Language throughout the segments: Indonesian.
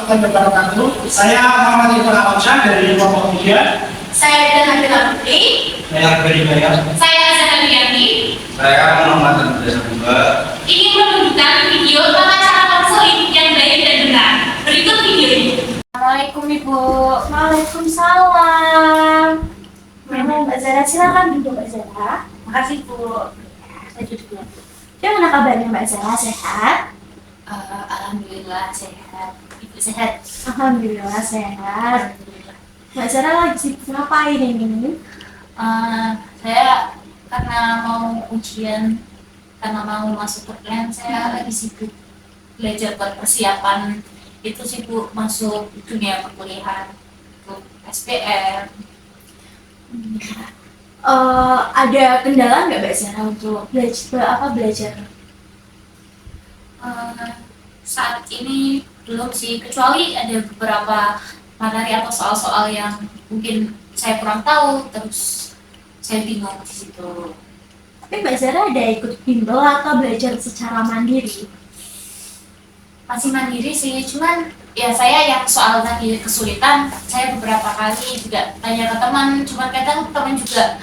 warahmatullahi wabarakatuh. Saya Muhammad Iqbal Alamsyah dari kelompok 3. Saya Dana Nabila Putri. Saya Beri Bayar. Saya Zahra Rianti. Saya Muhammad Andreas juga Ingin menunjukkan video tata cara konseling yang baik dan benar. Berikut video ini. Assalamualaikum Ibu. Waalaikumsalam. Mbak Zara, silakan duduk Mbak Zara. Makasih Bu. Saya duduk dulu. Gimana kabarnya Mbak Zara? Sehat? Alhamdulillah sehat. Ibu sehat. Alhamdulillah sehat. Mbak Zara lagi sibuk ngapain ini? Saya karena mau ujian, karena mau masuk perkuliahan, saya lagi sibuk belajar buat persiapan itu sibuk masuk dunia perkuliahan untuk SPM. Ada kendala nggak Mbak Zara untuk belajar? Saat ini belum sih, kecuali ada beberapa materi atau soal-soal yang mungkin saya kurang tahu, terus saya bingung di situ. Tapi Mbak Zara ada ikut bimbel atau belajar secara mandiri? Masih mandiri sih, cuman ya saya yang soal tadi kesulitan, saya beberapa kali juga tanya ke teman, cuman kadang teman juga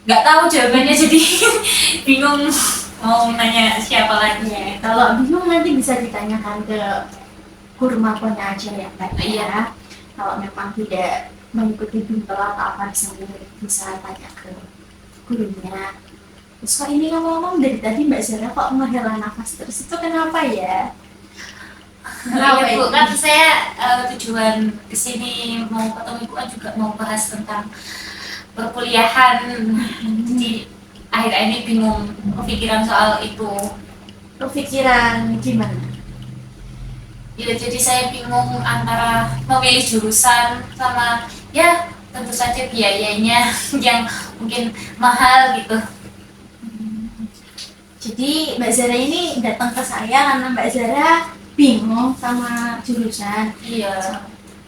nggak tahu jawabannya, jadi bingung mau nanya siapa lagi. Ya, kalau bingung nanti bisa ditanyakan ke guru makonya aja ya Mbak. Iya. Kalau memang tidak mengikuti bimbel atau apa bisa tanya ke gurunya. Terus kok ini ngomong dari tadi Mbak Zara kok menghela nafas terus, itu kenapa ya? Iya Bu, kan saya tujuan kesini mau ketemu Ibu kan juga mau bahas tentang perkuliahan. Jadi akhir-akhir ini bingung, kepikiran soal itu. Kepikiran gimana? Ya, jadi saya bingung antara memilih jurusan sama ya tentu saja biayanya yang mungkin mahal gitu. Jadi Mbak Zara ini datang ke saya karena Mbak Zara bingung sama jurusan. Iya.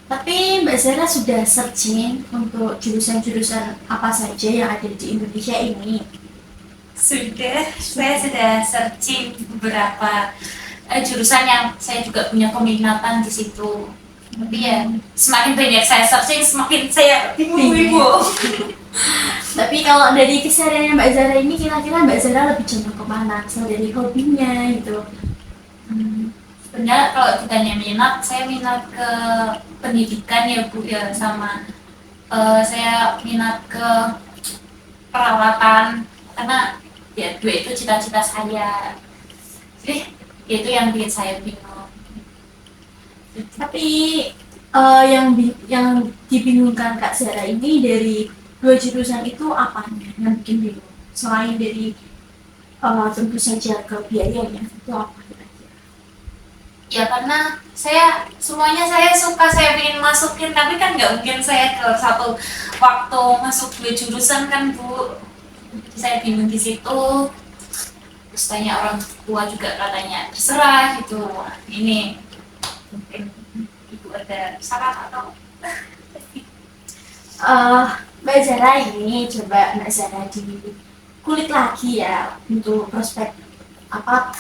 Tapi Mbak Zara sudah searching untuk jurusan-jurusan apa saja yang ada di Indonesia ini. Saya sudah searching beberapa jurusan yang saya juga punya peminatan di situ. Tapi ya semakin banyak saya searching, semakin saya bingung Ibu. Tapi kalau dari kesehariannya Mbak Zara ini, kira-kira Mbak Zara lebih condong kemana? Misal dari hobinya gitu. Sebenarnya kalau ditanya minat, saya minat ke pendidikan ya Bu ya, sama saya minat ke perawatan karena ya dua itu cita-cita saya. Jadi itu yang bikin saya bingung. Tapi yang dibingungkan Kak Zara ini dari dua jurusan itu apanya yang bikin bingung? Selain dari tentu saja ke biayanya, itu apa kira-kira? Ya karena semuanya saya suka, saya ingin masukin, tapi kan nggak mungkin saya ke satu waktu masuk dua jurusan kan Bu. Jadi saya bingung di situ. Terus tanya orang tua juga katanya terserah gitu. Ini mungkin Ibu ada saran atau Mbak Zara ini coba Mbak Zara dikulik lagi ya untuk prospek apa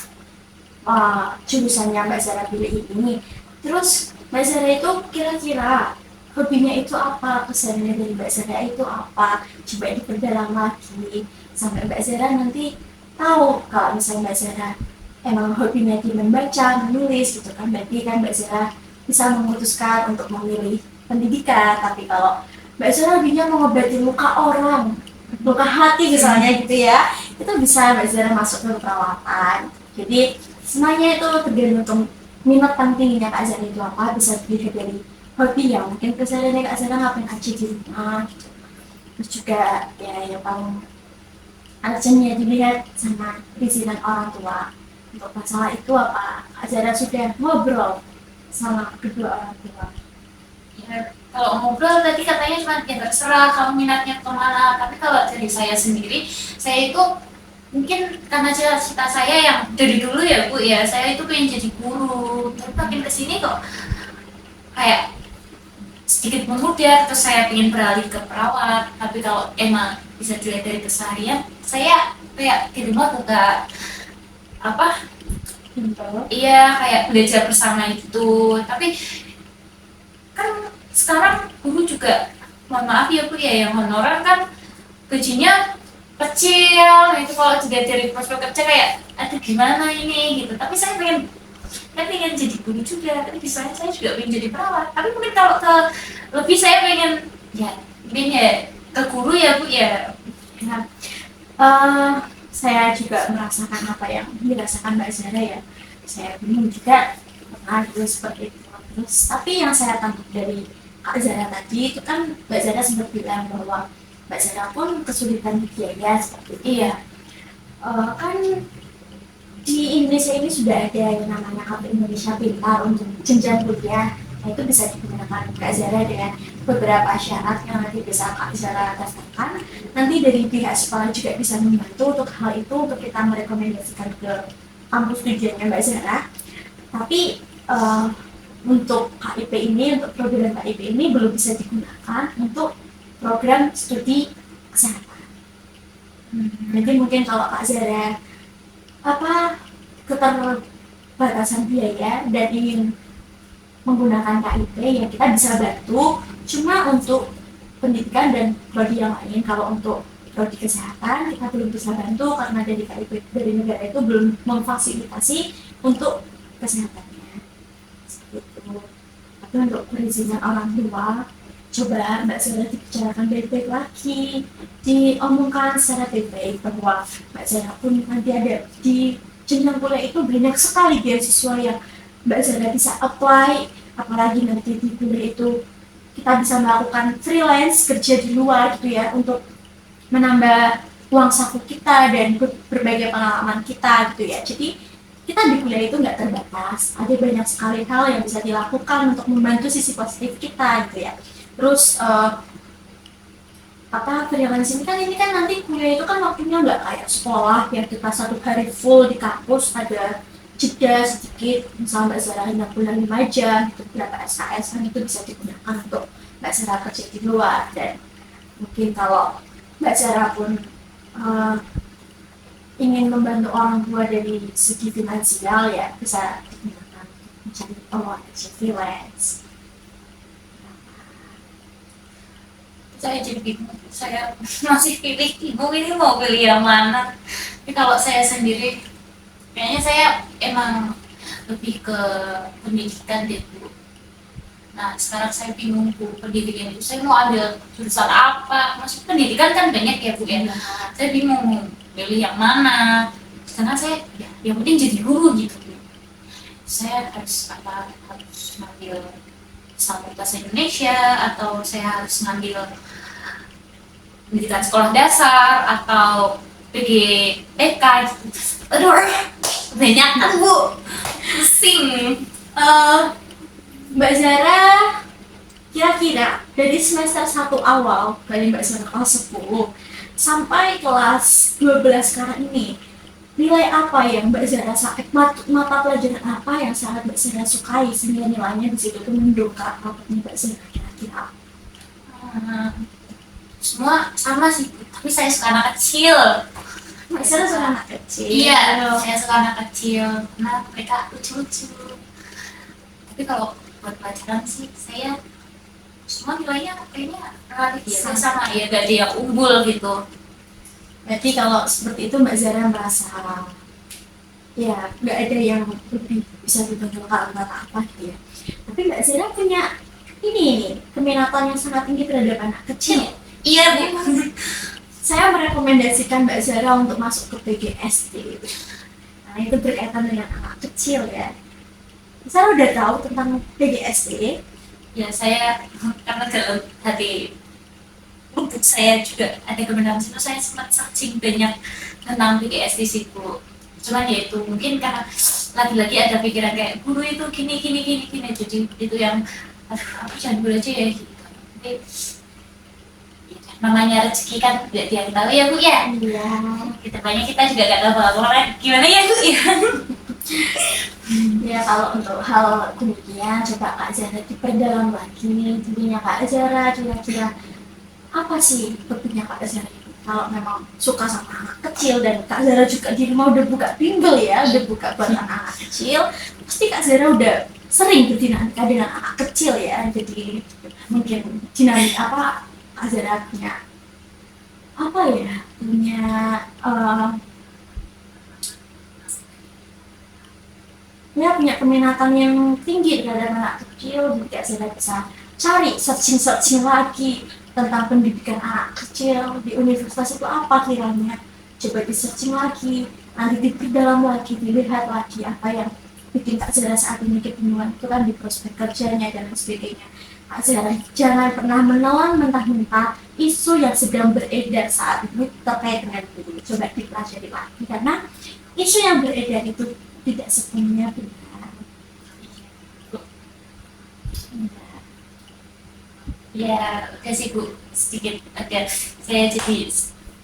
jurusannya Mbak Zara pilih ini. Terus Mbak Zara itu kira-kira hobinya itu apa, kesehariannya dari Mbak Zara itu apa, coba diperdalam lagi sampai Mbak Zara nanti tahu kalau misalnya Mbak Zara emang hobinya di membaca, menulis gitu kan, berarti kan Mbak Zara bisa memutuskan untuk memilih pendidikan. Tapi kalau Mbak Zara hobinya mengobati luka orang, luka hati misalnya gitu ya, itu bisa Mbak Zara masuk ke perawatan. Jadi semuanya itu tergantung minat dan tingginya Kak Zara itu apa, bisa dilihat dari hobi ya, mungkin kesehariannya Kak Zara ngapain aja di rumah gitu. Terus juga ya yang paling urgentnya dilihat sama perizinan orang tua untuk masalah itu apa. Kak Zara sudah ngobrol sama kedua orang tua. ya, kalau ngobrol tadi katanya cuma ya terserah kamu minatnya kemana. Tapi kalau dari saya sendiri, saya itu mungkin karena cita-cita saya yang dari dulu ya Bu ya, saya itu pengen jadi guru. Tapi makin kesini kok kayak sedikit memudar, terus saya pengen beralih ke perawat. Tapi kalau emang bisa dilihat dari keseharian, saya kayak di rumah buka apa Betul. Iya, kayak belajar bersama gitu. Tapi kan sekarang guru juga, mohon maaf ya Bu ya, yang honorer kan gajinya kecil. Nah, itu kalau dilihat dari prospek kerja kayak aduh gimana ini gitu. Tapi saya pengen jadi guru juga, tapi di sana saya juga pengen jadi perawat. Tapi mungkin kalau ke lebih saya pengen ya ke guru ya Bu ya. Nah, eh, saya juga merasakan apa yang dirasakan Mbak Zara ya. Saya bingung juga pernah juga seperti itu. Terus, tapi yang saya tangkap dari Kak Zara tadi itu kan Mbak Zara sempat bilang bahwa Mbak Zara pun kesulitan biaya seperti itu. Iya. Kan di Indonesia ini sudah ada yang namanya Kartu Indonesia Pintar untuk jenjang kuliah. Nah, itu bisa digunakan Kak Zara dengan beberapa syarat yang nanti bisa Kak Zara daftarkan. Nanti dari pihak sekolah juga bisa membantu untuk hal itu, untuk kita merekomendasikan ke kampus tujuannya Mbak Zara. Tapi untuk KIP ini, untuk program KIP ini belum bisa digunakan untuk program studi kesehatan. Jadi mungkin kalau Kak Zara keterbatasan biaya dan ingin menggunakan KIP ya kita bisa bantu, cuma untuk pendidikan dan prodi yang lain, kalau untuk prodi kesehatan kita belum bisa bantu karena dari KIP dari negara itu belum memfasilitasi untuk kesehatannya seperti itu. Tapi untuk perizinan orang tua, coba Mbak Zara dibicarakan baik-baik lagi, diomongkan secara baik-baik bahwa Mbak Zara pun nanti ada di jenjang kuliah itu banyak sekali beasiswa yang Mbak Zara bisa apply, apalagi nanti di kuliah itu kita bisa melakukan freelance kerja di luar gitu ya untuk menambah uang saku kita dan berbagai pengalaman kita gitu ya. Jadi kita di kuliah itu nggak terbatas, ada banyak sekali hal yang bisa dilakukan untuk membantu sisi positif kita gitu ya. Terus freelance ini kan nanti kuliah itu kan waktunya nggak kayak sekolah yang kita 1 hari full di kampus, ada jeda sedikit, misalnya Mbak Zara hanya bulan 5 jam, itu berapa SKS kan itu bisa digunakan untuk Mbak Zara kerja di luar. Dan mungkin kalau Mbak Zara pun ingin membantu orang tua dari segi finansial ya bisa digunakan untuk mencari peluang kerja freelance. Saya jadi bingung, saya masih ibu ini mau pilih yang mana. Tapi kalau saya sendiri kayaknya saya emang lebih ke pendidikan deh Bu. Nah sekarang saya bingung Bu, pendidikan itu saya mau ambil jurusan apa. Maksud pendidikan kan banyak ya Bu ya. Saya bingung mau pilih yang mana, karena saya yang penting jadi guru gitu. Saya harus ngambil sambung bahasa Indonesia, atau saya harus ngambil pendidikan sekolah dasar atau PGTK gitu. Aduh banyak kan Bu, pusing. Mbak Zara kira-kira dari semester 1 awal dari Mbak Zara kelas 10 sampai kelas 12 sekarang ini, nilai apa yang Mbak Zara mata pelajaran apa yang sangat Mbak Zara sukai sehingga nilainya di situ tuh mendongkrak rapotnya Mbak Zara kira-kira? Semua sama sih, tapi saya suka anak kecil. Mbak Zara suka anak kecil. Iya, saya suka anak kecil karena mereka lucu-lucu. Tapi kalau buat pelajaran sih saya semua nilainya kayaknya relatif ya sama ya, gak ada yang unggul gitu. Berarti kalau seperti itu Mbak Zara merasa ya nggak ada yang lebih bisa ditonjolkan antara apa gitu ya. Tapi Mbak Zara punya ini keminatan yang sangat tinggi terhadap anak kecil. Iya Bu. Saya merekomendasikan Mbak Zara untuk masuk ke PGSD. Nah itu berkaitan dengan anak kecil ya. Zara udah tahu tentang PGSD? Ya saya karena dalam hati lubuk saya juga ada kebenaran situ, saya sempat searching banyak tentang PGSD sih Bu. Cuman ya itu mungkin karena lagi-lagi ada pikiran kayak guru itu gini, jadi itu yang aduh aku jangan guru aja ya gitu. Tapi namanya rezeki kan tidak dia tahu ya Bu ya. Iya. Kita banyak kita juga gak tahu apa-apa gimana ya Bu ya. Ya kalau untuk hal demikian coba Kak Zara diperdalam lagi dirinya Kak Zara, kira-kira apa sih hobinya Kak Zara? kalau memang suka sama anak kecil, dan Kak Zara juga di rumah udah buka bimbel ya, udah buka buat anak-anak kecil, pasti Kak Zara udah sering berdinamika dengan anak kecil ya. Jadi mungkin dinamik apa Kak Zara punya apa ya, punya punya peminatan yang tinggi terhadap anak kecil. Jadi Kak Zara bisa cari searching lagi tentang pendidikan anak kecil di universitas itu apa kiranya, coba di searching lagi, nanti diperdalam lagi, dilihat lagi apa yang bikin Kak Zara saat ini kebingungan, itu kan di prospek kerjanya dan sebagainya. Kak Zara jangan pernah menelan mentah-mentah isu yang sedang beredar saat ini terkait dengan ini, coba dipelajari lagi, karena isu yang beredar itu tidak sepenuhnya benar. Ya, udah sih Bu, sedikit agak saya jadi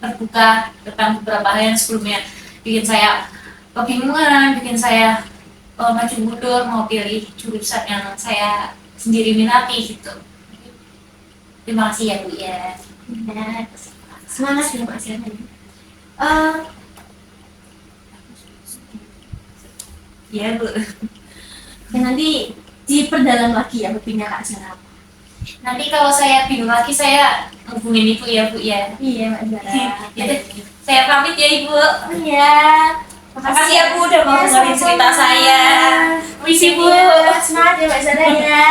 terbuka tentang beberapa hal yang sebelumnya bikin saya kebingungan, bikin saya maju mundur mau pilih jurusan yang saya sendiri minati gitu. Terima kasih ya Bu ya. Ya, semangat ya Mbak Zara. Ya Bu. Dan nanti diperdalam lagi ya hobinya Kak Zara. Nanti kalau saya bingung lagi saya hubungin Ibu ya Bu ya. Iya Mbak Zara. Gitu. Saya pamit ya Ibu. Iya. Makasih ya Bu udah mau Ya, dengerin cerita sama-sama. saya. Misi Bu. Iya, semangat ya Mbak Zara ya.